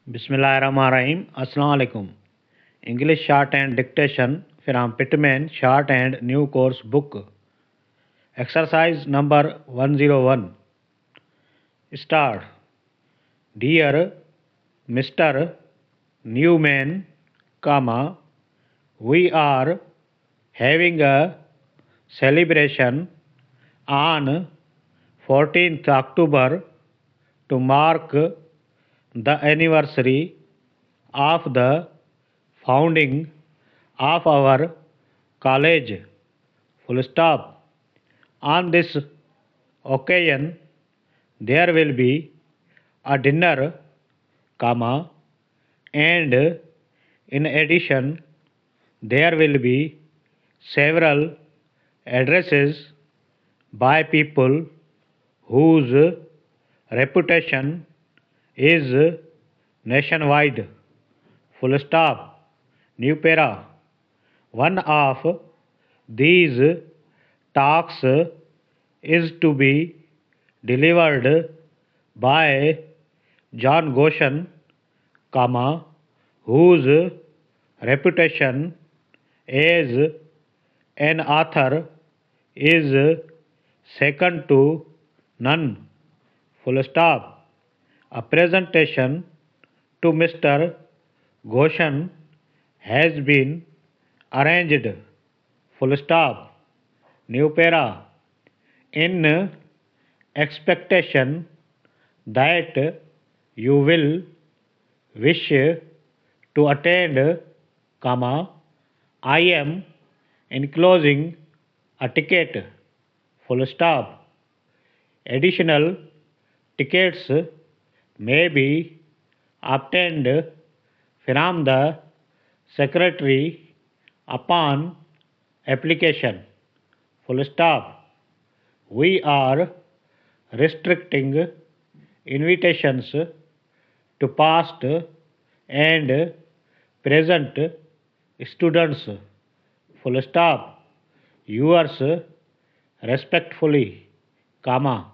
Bismillahirrahmanirrahim. Assalamu alaikum. English Shorthand Dictation from Pitman Shorthand New Course Book. Exercise number 101. Start. Dear Mr. Newman, comma, we are having a celebration on 14th October to mark the anniversary of the founding of our college. Full stop. On this occasion, there will be a dinner, comma, and in addition, there will be several addresses by people whose reputation is nationwide. Full stop. New para. One of these talks is to be delivered by John Goshen, comma, whose reputation as an author is second to none. Full stop. A presentation to Mr. Goshen has been arranged. Full stop. New para. In expectation that you will wish to attend, comma, I am enclosing a ticket. Full stop. Additional tickets may be obtained from the secretary upon application. Full stop. We are restricting invitations to past and present students. Full stop. Yours respectfully, comma,